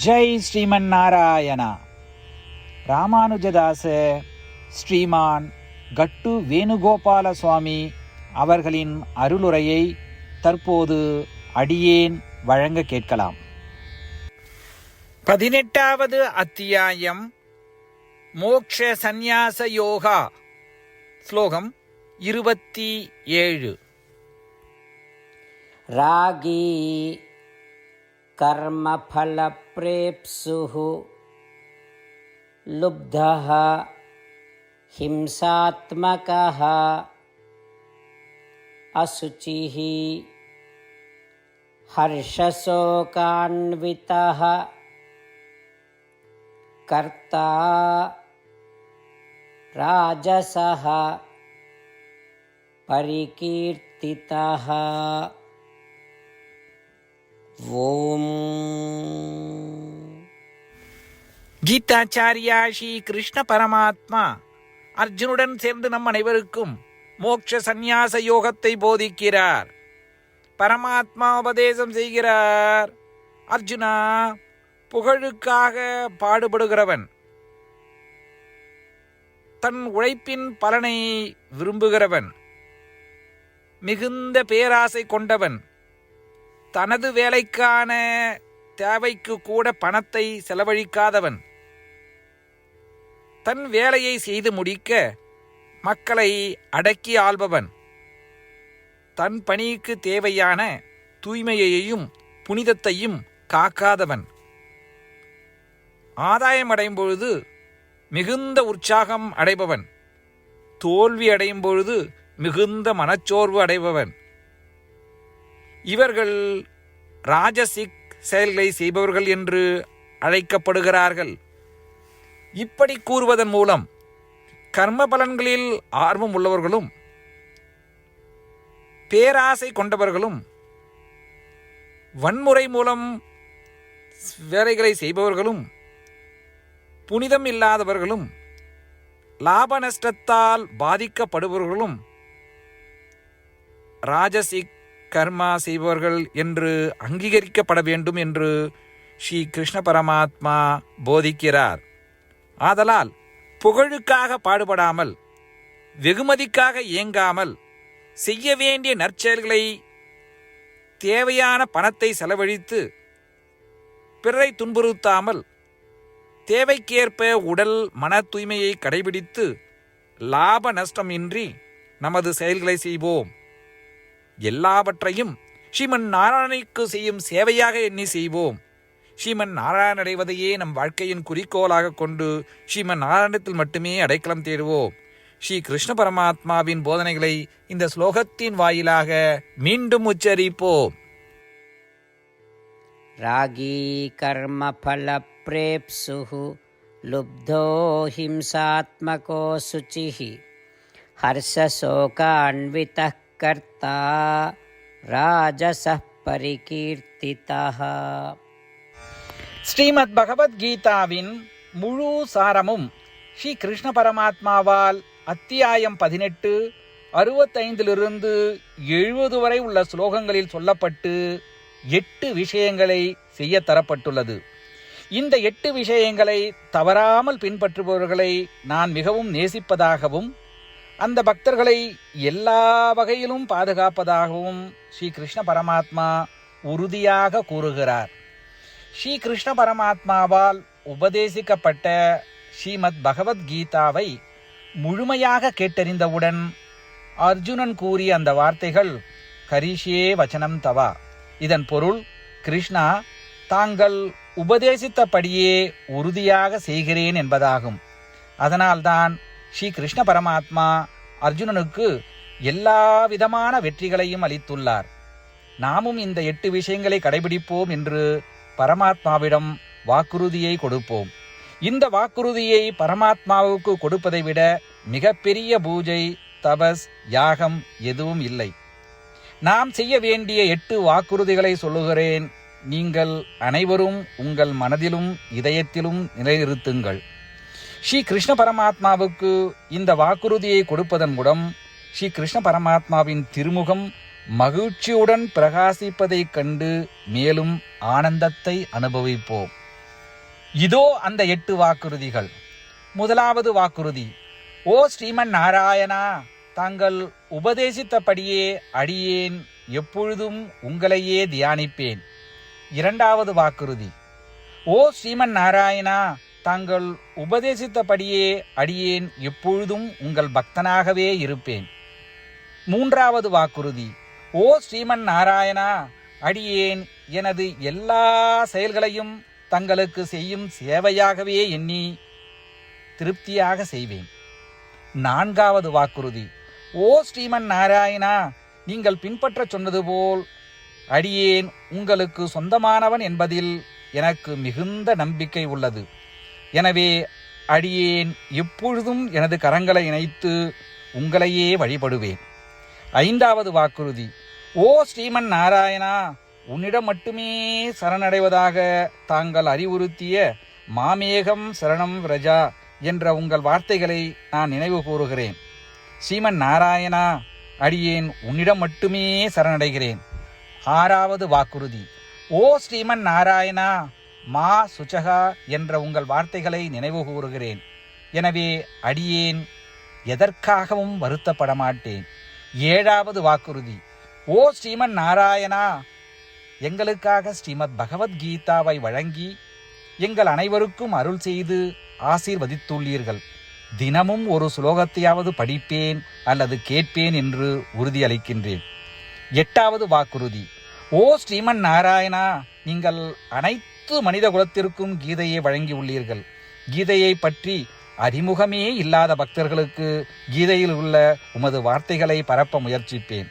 ஜெய் ஸ்ரீமன் நாராயணா. ராமானுஜதாச ஸ்ரீமான் கட்டு வேணுகோபால சுவாமி அவர்களின் அருளுரையை தற்போது அடியேன் வழங்க கேட்கலாம். 18வது அத்தியாயம் மோக்ஷ சந்நியாச யோகா. ஸ்லோகம் 27. ராகி கர்மஃலப்ரேப்சுः லுப்தः ஹிம்சாத்மகः அசுச்சிः ஹர்ஷசோகான்விதः கர்த்தா ராஜசः பரிகீர்த்திதः. ஓம். கீதாச்சாரியா ஸ்ரீ கிருஷ்ண பரமாத்மா அர்ஜுனுடன் சேர்ந்து நம் அனைவருக்கும் மோட்ச சந்நியாச யோகத்தை போதிக்கிறார். பரமாத்மா உபதேசம் செய்கிறார். அர்ஜுனா, புகழுக்காக பாடுபடுகிறவன், தன் உழைப்பின் பலனை விரும்புகிறவன், மிகுந்த பேராசை கொண்டவன், தனது வேலைக்கான தேவைக்கு கூட பணத்தை செலவழிக்காதவன், தன் வேலையை செய்து முடிக்க மக்களை அடக்கி ஆள்பவன், தன் பணிக்கு தேவையான தூய்மையையும் புனிதத்தையும் காக்காதவன், ஆதாயம் அடையும் பொழுது மிகுந்த உற்சாகம் அடைபவன், தோல்வி அடையும் பொழுது மிகுந்த மனச்சோர்வு அடைபவன், இவர்கள் ராஜசிக் செயல்களை செய்பவர்கள் என்று அழைக்கப்படுகிறார்கள். இப்படி கூறுவதன் மூலம் கர்ம பலன்களில் ஆர்வம் உள்ளவர்களும், பேராசை கொண்டவர்களும், வன்முறை மூலம் வேலைகளை செய்பவர்களும், புனிதம் இல்லாதவர்களும், லாப நஷ்டத்தால் பாதிக்கப்படுபவர்களும் ராஜசிக் கர்மா செய்பவர்கள் என்று அங்கீகரிக்கப்பட வேண்டும் என்று ஸ்ரீ கிருஷ்ண பரமாத்மா போதிக்கிறார். ஆதலால் புகழுக்காக பாடுபடாமல், வெகுமதிக்காக இயங்காமல், செய்ய வேண்டிய நற்செயல்களை தேவையான பணத்தை செலவழித்து பிறரை துன்புறுத்தாமல், தேவைக்கேற்ப உடல் மன தூய்மையை கடைபிடித்து லாப நஷ்டம் இன்றி நமது செயல்களை செய்வோம். எல்லாவற்றையும் ஸ்ரீமன் நாராயணனுக்கு செய்யும் சேவையாக எண்ணி செய்வோம். ஸ்ரீமன் நாராயணன் அடைவதையே நம் வாழ்க்கையின் குறிக்கோளாக கொண்டு ஸ்ரீமன் நாராயணத்தில் மட்டுமே அடைக்கலம் தேடுவோம். ஸ்ரீ கிருஷ்ண பரமாத்மாவின் போதனைகளை இந்த ஸ்லோகத்தின் வாயிலாக மீண்டும் உச்சரிப்போம். ராகி கர்மஃலப்ரேப்சுः லுப்தோ ஹிம்சாத்மகோ சுச்சிः ஹர்ஷசோகான்விதः கர்த்தா ராஜசः பரிகீர்த்திதः. ஸ்ரீமத் பகவத்கீதாவின் முழு சாரமும் ஸ்ரீ கிருஷ்ண பரமாத்மாவால் அத்தியாயம் 18, 65 70 வரை உள்ள ஸ்லோகங்களில் சொல்லப்பட்டு 8 விஷயங்களை செய்ய தரப்பட்டுள்ளது. இந்த 8 விஷயங்களை தவறாமல் பின்பற்றுபவர்களை நான் மிகவும் நேசிப்பதாகவும், அந்த பக்தர்களை எல்லா வகையிலும் பாதுகாப்பதாகவும் ஸ்ரீ கிருஷ்ண பரமாத்மா உறுதியாக கூறுகிறார். ஸ்ரீ கிருஷ்ண பரமாத்மாவால் உபதேசிக்கப்பட்ட ஸ்ரீமத் பகவத்கீதாவை முழுமையாக கேட்டறிந்தவுடன் அர்ஜுனன் கூறிய அந்த வார்த்தைகள் கரிஷ்யே வச்சனம் தவா. இதன் பொருள், கிருஷ்ணா, தாங்கள் உபதேசித்தபடியே உறுதியாக செய்கிறேன் என்பதாகும். அதனால்தான் ஸ்ரீ கிருஷ்ண பரமாத்மா அர்ஜுனனுக்கு எல்லா விதமான வெற்றிகளையும் அளித்துள்ளார். நாமும் இந்த 8 விஷயங்களை கடைபிடிப்போம் என்று பரமாத்மாவிடம் வாக்குறுதியை கொடுப்போம். இந்த வாக்குறுதியை பரமாத்மாவுக்கு கொடுப்பதை விட மிகப்பெரிய பூஜை, தபஸ், யாகம் எதுவும் இல்லை. நாம் செய்ய வேண்டிய 8 வாக்குறுதிகளை சொல்லுகிறேன். நீங்கள் அனைவரும் உங்கள் மனதிலும் இதயத்திலும் நிலைநிறுத்துங்கள். ஸ்ரீ கிருஷ்ண பரமாத்மாவுக்கு இந்த வாக்குறுதியை கொடுப்பதன் மூலம் ஸ்ரீ கிருஷ்ண பரமாத்மாவின் திருமுகம் மகிழ்ச்சியுடன் பிரகாசிப்பதைக் கண்டு மேலும் ஆனந்தத்தை அனுபவிப்போம். இதோ அந்த 8 வாக்குறுதிகள். முதலாவது வாக்குறுதி: ஓ ஸ்ரீமன் நாராயணா, தாங்கள் உபதேசித்தபடியே அடியேன் எப்பொழுதும் உங்களையே தியானிப்பேன். இரண்டாவது வாக்குறுதி: ஓ ஸ்ரீமன் நாராயணா, தாங்கள் உபதேசித்தபடியே அடியேன் எப்பொழுதும் உங்கள் பக்தனாகவே இருப்பேன். மூன்றாவது வாக்குறுதி: ஓ ஸ்ரீமன் நாராயணா, அடியேன் எனது எல்லா செயல்களையும் தங்களுக்கு செய்யும் சேவையாகவே எண்ணி திருப்தியாக செய்வேன். நான்காவது வாக்குறுதி: ஓ ஸ்ரீமன் நாராயணா, நீங்கள் பின்பற்றச் சொன்னது போல் அடியேன் உங்களுக்கு சொந்தமானவன் என்பதில் எனக்கு மிகுந்த நம்பிக்கை உள்ளது. எனவே அடியேன் எப்பொழுதும் எனது கரங்களை இணைத்து உங்களையே வழிபடுவேன். ஐந்தாவது வாக்குறுதி: ஓ ஸ்ரீமன் நாராயணா, உன்னிடம் மட்டுமே சரணடைவதாக தாங்கள் அறிவுறுத்திய மாமேகம் சரணம் விரஜா என்ற உங்கள் வார்த்தைகளை நான் நினைவு கூறுகிறேன். ஸ்ரீமன் நாராயணா, அடியேன் உன்னிடம் மட்டுமே சரணடைகிறேன். ஆறாவது வாக்குறுதி: ஓ ஸ்ரீமன் நாராயணா, மா சுச்சகா என்ற உங்கள் வார்த்தைகளை நினைவு கூறுகிறேன். எனவே அடியேன் எதற்காகவும் வருத்தப்பட மாட்டேன். ஏழாவது வாக்குறுதி: ஓ ஸ்ரீமன் நாராயணா, எங்களுக்காக ஸ்ரீமத் பகவத்கீதாவை வழங்கி எங்கள் அனைவருக்கும் அருள் செய்து ஆசீர்வதித்துள்ளீர்கள். தினமும் ஒரு சுலோகத்தையாவது படிப்பேன் அல்லது கேட்பேன் என்று உறுதியளிக்கின்றேன். எட்டாவது வாக்குறுதி: ஓ ஸ்ரீமன் நாராயணா, நீங்கள் அனைத்து மனித குலத்திற்கும் கீதையை வழங்கி உள்ளீர்கள். கீதையை பற்றி அறிமுகமே இல்லாத பக்தர்களுக்கு கீதையில் உள்ள உமது வார்த்தைகளை பரப்ப முயற்சிப்பேன்.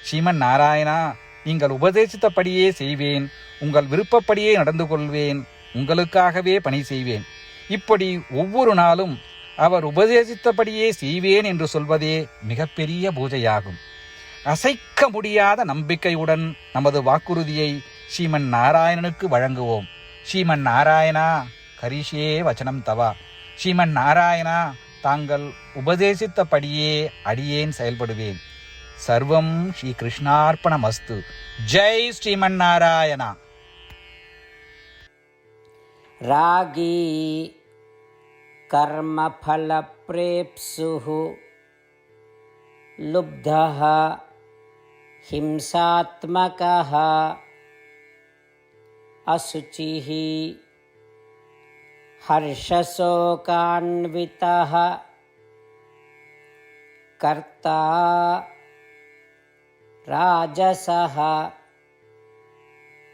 ஸ்ரீமன் நாராயணா, நீங்கள் உபதேசித்தபடியே செய்வேன். உங்கள் விருப்பப்படியே நடந்து கொள்வேன். உங்களுக்காகவே பணி செய்வேன். இப்படி ஒவ்வொரு நாளும் அவர் உபதேசித்தபடியே செய்வேன் என்று சொல்வதே மிகப்பெரிய பூஜையாகும். அசைக்க முடியாத நம்பிக்கையுடன் நமது வாக்குறுதியை ஸ்ரீமன் நாராயணனுக்கு வழங்குவோம். ஸ்ரீமன் நாராயணா, கரிஷே வச்சனம் தவா. ஸ்ரீமன் நாராயணா, தாங்கள் உபதேசித்தபடியே அடியேன் செயல்படுவேன். சர்வம் ஸ்ரீ கிருஷ்ணார்ப்பணமஸ்து. ஜெய் ஸ்ரீமன் நாராயணா. ராகி கர்மஃலப்ரேப்சுः லுப்தः ஹிம்சாத்மகः அசுச்சிः ஹர்ஷசோகான்விதः கர்த்தா ராஜசः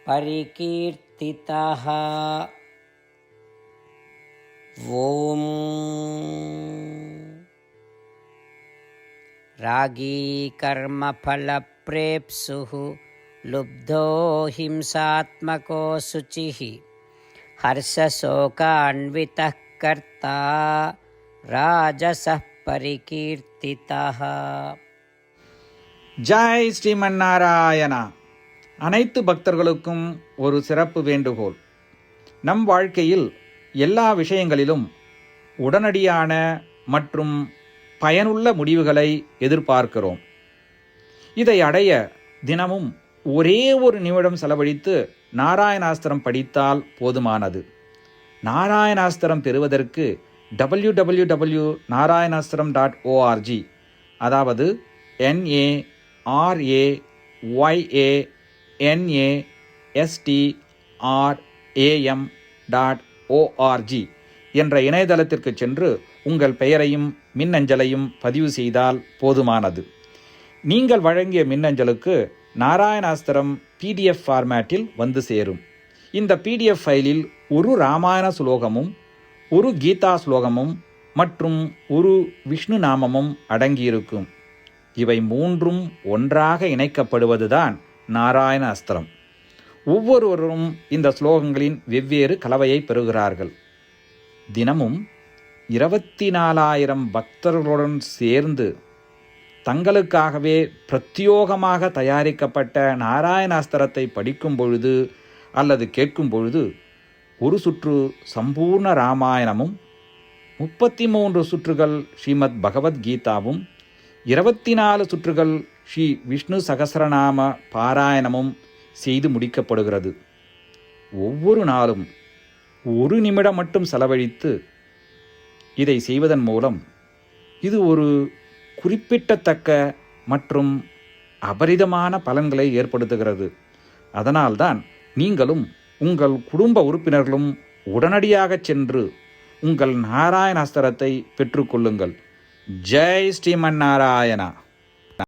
பரிகீர்த்திதः. ஓம் ராகி கர்மஃலப்ரேப்சுः லுப்தோ ஹிம்சாத்மகோ சுச்சிः ஹர்ஷசோகான்விதः கர்த்தா ராஜசः பரிகீர்த்திதः. ஜெய் ஸ்ரீமன் நாராயணா. அனைத்து பக்தர்களுக்கும் ஒரு சிறப்பு வேண்டுகோள். நம் வாழ்க்கையில் எல்லா விஷயங்களிலும் உடனடியான மற்றும் பயனுள்ள முடிவுகளை எதிர்பார்க்கிறோம். இதை அடைய தினமும் ஒரே ஒரு நிமிடம் செலவழித்து நாராயணாஸ்திரம் படித்தால் போதுமானது. நாராயணாஸ்திரம் பெறுவதற்கு www.narayanaastram.org, அதாவது NARAYANASTRAM.org என்ற இணையதளத்திற்கு சென்று உங்கள் பெயரையும் மின்னஞ்சலையும் பதிவு செய்தால் போதுமானது. நீங்கள் வழங்கிய மின்னஞ்சலுக்கு நாராயணாஸ்திரம் PDF ஃபார்மேட்டில் வந்து சேரும். இந்த PDF ஃபைலில் ஒரு ராமாயண சுலோகமும் ஒரு கீதா ஸ்லோகமும் மற்றும் ஒரு விஷ்ணு நாமமும் அடங்கியிருக்கும். இவை மூன்றும் ஒன்றாக இணைக்கப்படுவதுதான் நாராயண அஸ்திரம். ஒவ்வொருவரும் இந்த ஸ்லோகங்களின் வெவ்வேறு கலவையை பெறுகிறார்கள். தினமும் 24,000 பக்தர்களுடன் சேர்ந்து தங்களுக்காகவே பிரத்யோகமாக தயாரிக்கப்பட்ட நாராயணாஸ்திரத்தை படிக்கும் பொழுது அல்லது கேட்கும் பொழுது ஒரு சுற்று சம்பூர்ண ராமாயணமும் 33 சுற்றுகள் ஸ்ரீமத் பகவத்கீதாவும் 24 சுற்றுகள் ஸ்ரீ விஷ்ணு சகஸ்ரநாம பாராயணமும் செய்து முடிக்கப்படுகிறது. ஒவ்வொரு நாளும் 1 நிமிடம் மட்டும் செலவழித்து இதை செய்வதன் மூலம் இது ஒரு குறிப்பிடத்தக்க மற்றும் அபரிதமான பலன்களை ஏற்படுத்துகிறது. அதனால்தான் நீங்களும் உங்கள் குடும்ப உறுப்பினர்களும் உடனடியாக சென்று உங்கள் நாராயண அஸ்திரத்தை பெற்றுக்கொள்ளுங்கள். ஜெய் ஸ்ரீமன் நாராயணா.